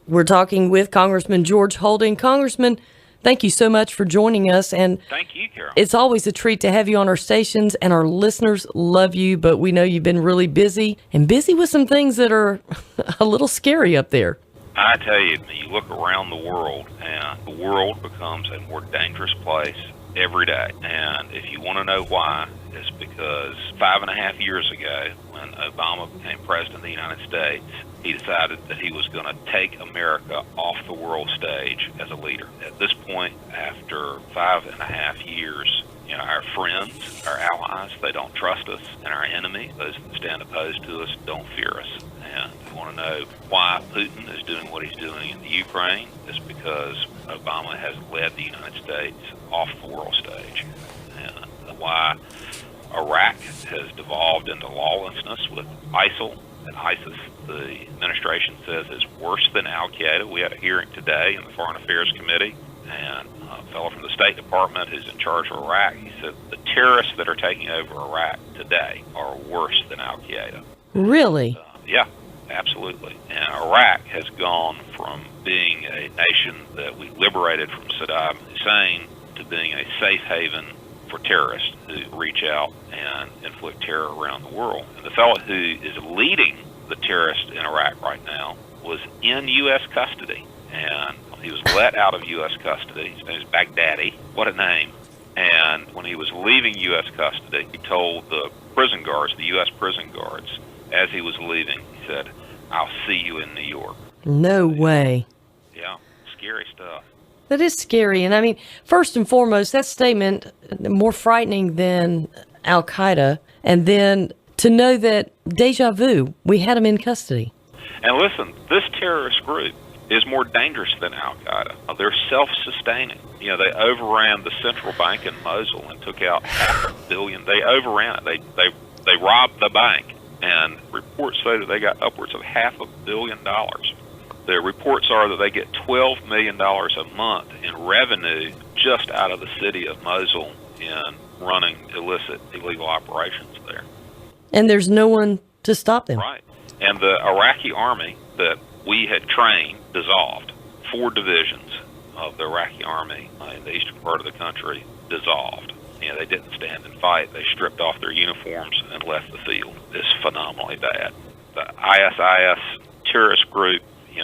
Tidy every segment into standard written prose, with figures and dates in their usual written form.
We're talking with Congressman George Holding. Congressman, thank you so much for joining us. And thank you, Carol. It's always a treat to have you on our stations, and our listeners love you, but we know you've been really busy with some things that are a little scary up there. I tell you, you look around the world, and the world becomes a more dangerous place every day. And if you want to know why, it's because 5.5 years ago, when Obama became president of the United States, he decided that he was going to take America off the world stage as a leader. At this point, after 5.5 years, our friends, our allies, they don't trust us, and our enemies, those that stand opposed to us, don't fear us. And if you want to know why Putin is doing what he's doing in the Ukraine, it's because Obama has led the United States off the world stage. And why Iraq has devolved into lawlessness with ISIL and ISIS, the administration says is worse than Al-Qaeda. We had a hearing today in the Foreign Affairs Committee, and a fellow from the State Department who's in charge of Iraq, he said the terrorists that are taking over Iraq today are worse than Al-Qaeda. Really? Yeah, absolutely. And Iraq has gone from being a nation that we liberated from Saddam Hussein to being a safe haven for terrorists who reach out and inflict terror around the world. And the fellow who is leading the terrorists in Iraq right now was in U.S. custody. And he was let out of U.S. custody. His name is Baghdadi. What a name. And when he was leaving U.S. custody, he told the prison guards, the U.S. prison guards, as he was leaving, he said, "I'll see you in New York." No way. Yeah, scary stuff. That is scary. And I mean, first and foremost, that statement, more frightening than Al-Qaeda. And then to know that deja vu, we had him in custody. And listen, this terrorist group is more dangerous than Al-Qaeda. They're self-sustaining. They overran the central bank in Mosul and took out $500 billion. They overran it. They robbed the bank. And reports say that they got upwards of $500 million. The reports are that they get $12 million a month in revenue just out of the city of Mosul in running illicit, illegal operations there. And there's no one to stop them. Right. And the Iraqi army that we had trained dissolved. 4 divisions of the Iraqi army in the eastern part of the country dissolved. They didn't stand and fight. They stripped off their uniforms and left the field. It's phenomenally bad. The ISIS terrorist group,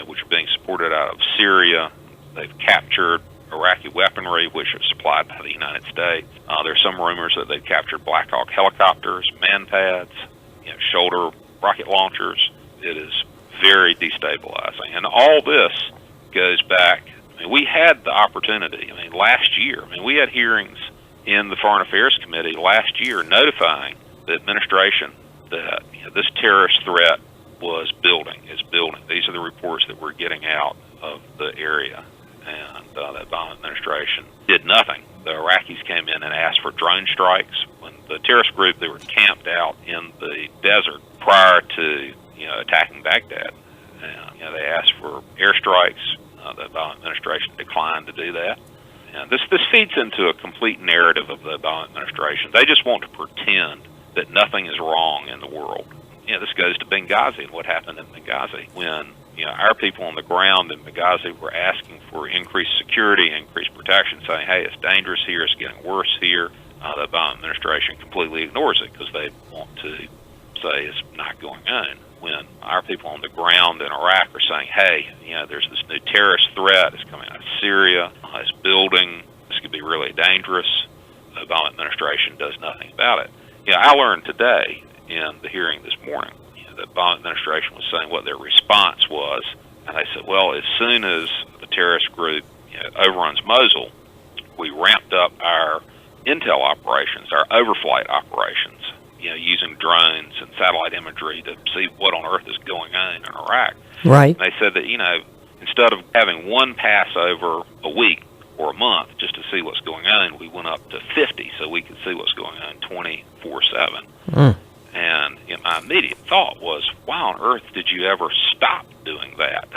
which are being supported out of Syria, they've captured Iraqi weaponry, which is supplied by the United States. There's some rumors that they've captured Black Hawk helicopters, man-pads, shoulder rocket launchers. It is very destabilizing. And all this goes back. We had the opportunity. Last year, we had hearings in the Foreign Affairs Committee last year notifying the administration that this terrorist threat was building. It's building. These are the reports that we're getting out of the area. And the Obama administration did nothing. The Iraqis came in and asked for drone strikes. When the terrorist group, they were camped out in the desert prior to attacking Baghdad. And they asked for airstrikes. The Obama administration declined to do that. And this feeds into a complete narrative of the Obama administration. They just want to pretend that nothing is wrong in the world. This goes to Benghazi and what happened in Benghazi when our people on the ground in Benghazi were asking for increased security, increased protection, saying, "Hey, it's dangerous here. It's getting worse here." The Obama administration completely ignores it because they want to say it's not going on. When our people on the ground in Iraq are saying, "Hey, there's this new terrorist threat. It's coming out of Syria. It's building. This could be really dangerous." The Obama administration does nothing about it. I learned today in the hearing this morning, the Obama administration was saying what their response was, and they said, "Well, as soon as the terrorist group overruns Mosul, we ramped up our intel operations, our overflight operations." Using drones and satellite imagery to see what on earth is going on in Iraq. Right. And they said that, instead of having one passover a week or a month just to see what's going on, we went up to 50 so we could see what's going on 24/7. And my immediate thought was, why on earth did you ever stop doing that?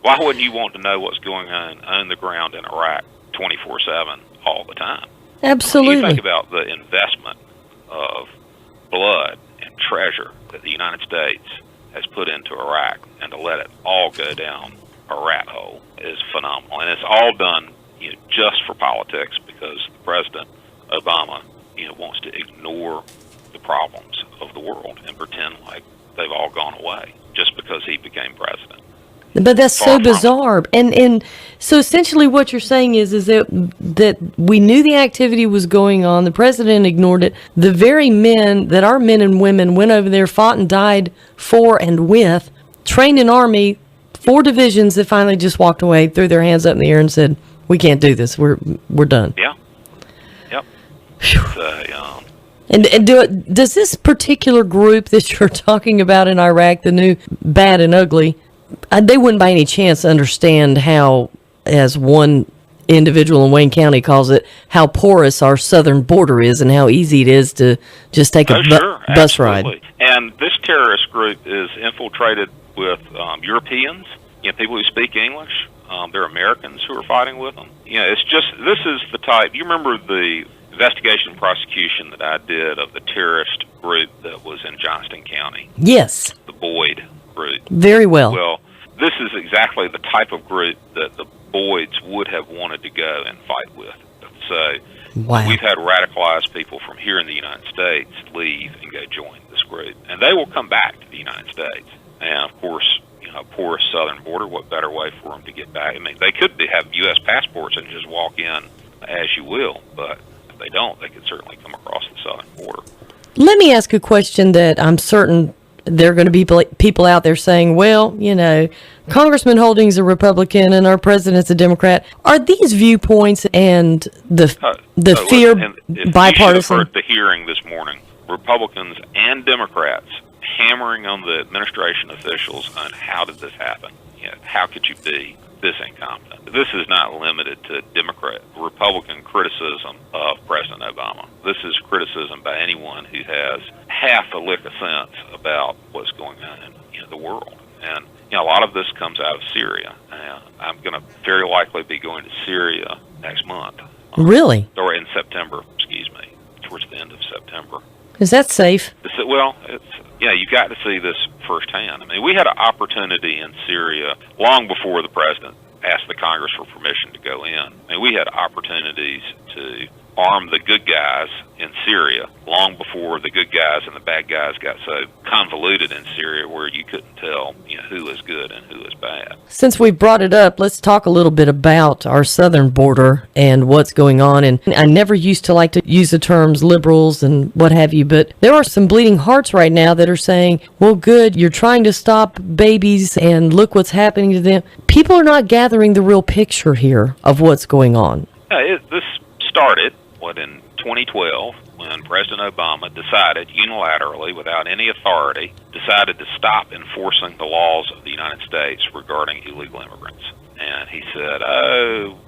Why wouldn't you want to know what's going on the ground in Iraq 24/7 all the time? Absolutely. You think about the investment of blood and treasure that the United States has put into Iraq, and to let it all go down a rat hole is phenomenal. And it's all done, just for politics, because President Obama, wants to ignore the problems of the world and pretend like they've all gone away just because he became president. But that's so bizarre. And so essentially what you're saying is that we knew the activity was going on. The president ignored it. The very men that our men and women went over there, fought and died for and with, trained an army, 4 divisions that finally just walked away, threw their hands up in the air and said, we can't do this. We're done. Yeah. Yep. And does this particular group that you're talking about in Iraq, the new bad and ugly, they wouldn't by any chance understand how, as one individual in Wayne County calls it, how porous our southern border is and how easy it is to just take a bus ride. And this terrorist group is infiltrated with Europeans, people who speak English. They're Americans who are fighting with them. It's just, this is the type, you remember the investigation and prosecution that I did of the terrorist group that was in Johnston County? Yes. The Boyd group. Very well. Well, this is exactly the type of group that the Boyds would have wanted to go and fight with. So wow. We've had radicalized people from here in the United States leave and go join this group. And they will come back to the United States. And, of course, a porous southern border, what better way for them to get back? I mean, they could have U.S. passports and just walk in as you will, but if they don't, they could certainly come across the southern border. Let me ask a question that I'm certain there are going to be people out there saying, well, Congressman Holdings a Republican and our president's a Democrat. Are these viewpoints and the fear bipartisan? You should have heard the hearing this morning. Republicans and Democrats hammering on the administration officials on how did this happen? How could you be this incompetent? This is not limited to Republican criticism of President Obama. This is criticism by anyone who has half a lick of sense about what's going on in the world. And a lot of this comes out of Syria. I'm going to very likely be going to Syria next month. Really? Or in September, towards the end of September. Is that safe? Well, you got to see this firsthand. I mean, we had an opportunity in Syria long before the president asked the Congress for permission to go in. I mean, we had opportunities to arm the good guys in Syria long before the good guys and the bad guys got so convoluted in Syria where you couldn't tell who is good and who is bad. Since we brought it up, let's talk a little bit about our southern border and what's going on. And I never used to like to use the terms liberals and what have you, but there are some bleeding hearts right now that are saying, well, good, you're trying to stop babies and look what's happening to them. People are not gathering the real picture here of what's going on. This started in 2012, when President Obama decided unilaterally, without any authority, decided to stop enforcing the laws of the United States regarding illegal immigrants. And he said,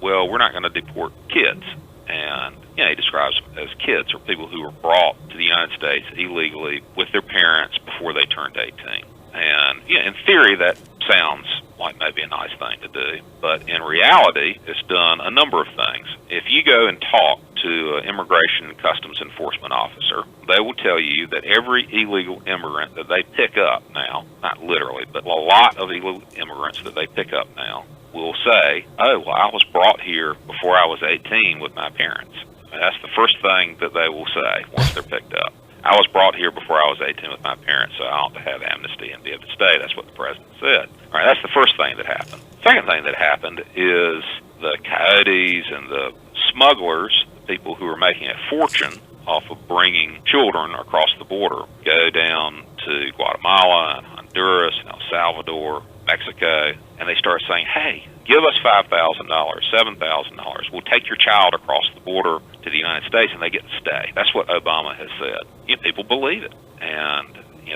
we're not going to deport kids. And he describes them as kids, or people who were brought to the United States illegally with their parents before they turned 18. And in theory, that sounds like maybe a nice thing to do, but in reality, it's done a number of things. If you go and talk to an immigration and customs enforcement officer, they will tell you that every illegal immigrant that they pick up now, not literally, but a lot of illegal immigrants that they pick up now will say, I was brought here before I was 18 with my parents. And that's the first thing that they will say once they're picked up. I was brought here before I was 18 with my parents, so I ought to have amnesty and be able to stay. That's what the president said. All right, that's the first thing that happened. Second thing that happened is the coyotes and the smugglers, the people who are making a fortune off of bringing children across the border, go down to Guatemala and Honduras and El Salvador, Mexico, and they start saying, hey, give us $5,000, $7,000. We'll take your child across the border to the United States, and they get to stay. That's what Obama has said. People believe it. And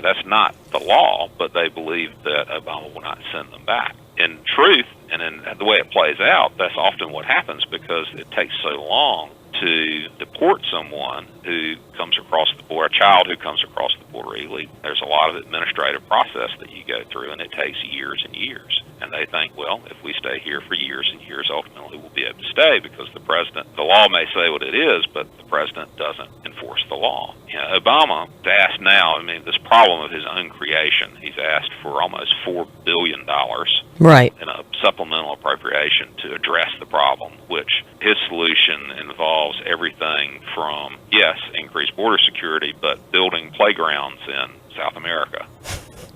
that's not the law, but they believe that Obama will not send them back. In truth, and in the way it plays out, that's often what happens because it takes so long to deport someone who comes across the border, a child who comes across the border illegally. There's a lot of administrative process that you go through, and it takes years and years. And they think, well, if we stay here for years and years, ultimately we'll be able to stay because the law may say what it is, but the president doesn't enforce the law. Obama is asked now, this problem of his own creation, he's asked for almost $4 billion right. in a supplemental appropriation to address the problem, which his solution involves everything from, yes, increased border security, but building playgrounds in South America.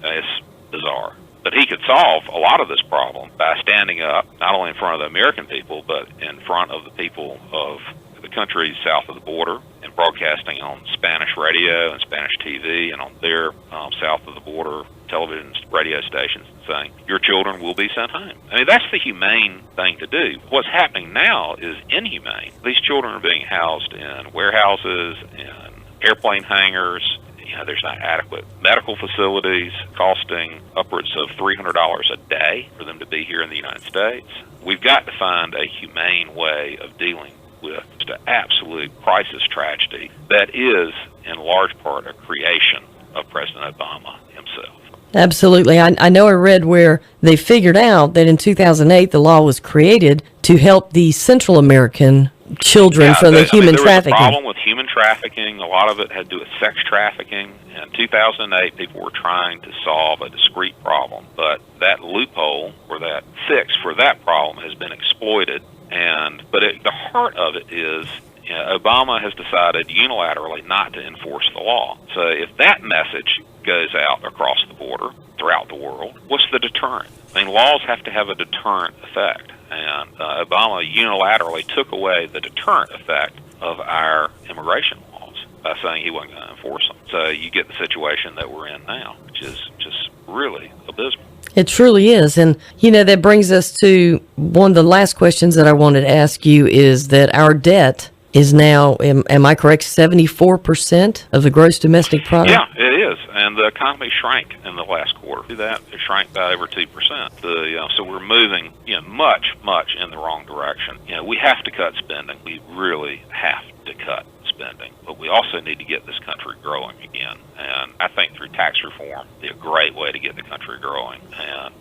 It's bizarre. But he could solve a lot of this problem by standing up, not only in front of the American people, but in front of the people of the countries south of the border, and broadcasting on Spanish radio and Spanish TV and on their south of the border television radio stations, saying, your children will be sent home. That's the humane thing to do. What's happening now is inhumane. These children are being housed in warehouses, in airplane hangars. There's not adequate medical facilities, costing upwards of $300 a day for them to be here in the United States. We've got to find a humane way of dealing with just an absolute crisis tragedy that is, in large part, a creation of President Obama himself. Absolutely. I know I read where they figured out that in 2008 the law was created to help the Central American children from the human trafficking. There was a problem with human trafficking. A lot of it had to do with sex trafficking. In 2008, people were trying to solve a discrete problem, but that loophole or that fix for that problem has been exploited. But the heart of it is Obama has decided unilaterally not to enforce the law. So if that message goes out across the border, throughout the world, what's the deterrent? Laws have to have a deterrent effect. And Obama unilaterally took away the deterrent effect of our immigration laws by saying he wasn't going to enforce them. So you get the situation that we're in now, which is just really abysmal. It truly is. And, that brings us to one of the last questions that I wanted to ask you is that our debt is now, am I correct, 74% of the gross domestic product? Yeah, it is. And the economy shrank in the last quarter. It shrank by over 2%. So we're moving, much in the wrong direction. We have to cut spending. We really have to cut spending. But we also need to get this country growing again. And I think through tax reform would be a great way to get the country growing.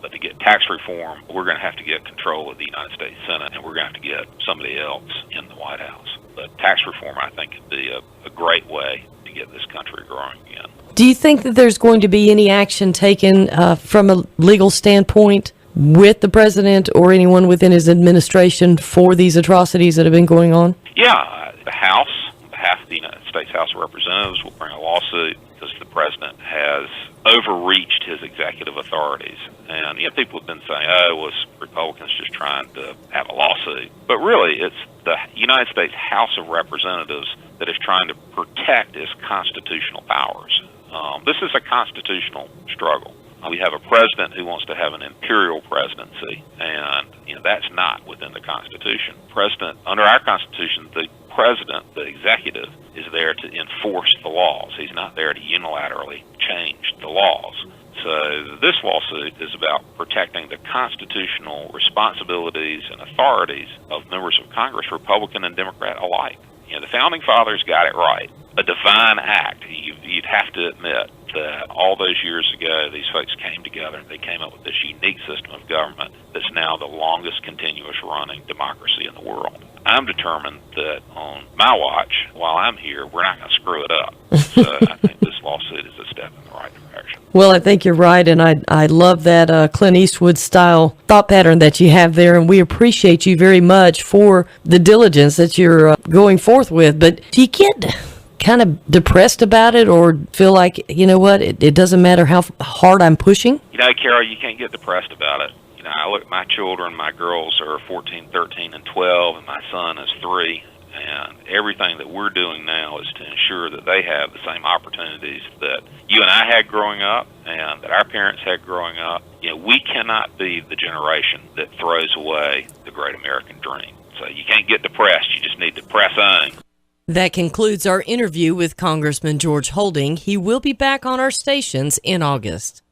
But to get tax reform, we're going to have to get control of the United States Senate, and we're going to have to get somebody else in the White House. But tax reform, I think, could be a great way to get this country growing again. Do you think that there's going to be any action taken from a legal standpoint with the president or anyone within his administration for these atrocities that have been going on? Yeah, the House, on behalf of the United States House of Representatives, will bring a lawsuit because the president has overreached his executive authorities. And people have been saying, was Republicans just trying to have a lawsuit? But really, it's the United States House of Representatives that is trying to protect its constitutional powers. This is a constitutional struggle. We have a president who wants to have an imperial presidency, and that's not within the Constitution. Under our Constitution, the president, the executive, is there to enforce the laws. He's not there to unilaterally change the laws. So this lawsuit is about protecting the constitutional responsibilities and authorities of members of Congress, Republican and Democrat alike. The Founding Fathers got it right. A divine act. You'd have to admit that all those years ago, these folks came together and they came up with this unique system of government that's now the longest continuous running democracy in the world. I'm determined that on my watch, while I'm here, we're not going to screw it up. So I think this lawsuit is a step in the right direction. Well, I think you're right, and I love that Clint Eastwood-style thought pattern that you have there, and we appreciate you very much for the diligence that you're going forth with. But do you get kind of depressed about it or feel like, it doesn't matter how hard I'm pushing? Carol, you can't get depressed about it. I look at my children. My girls are 14, 13, and 12, and my son is 3. And everything that we're doing now is to ensure that they have the same opportunities that you and I had growing up and that our parents had growing up. We cannot be the generation that throws away the great American dream. So you can't get depressed. You just need to press on. That concludes our interview with Congressman George Holding. He will be back on our stations in August.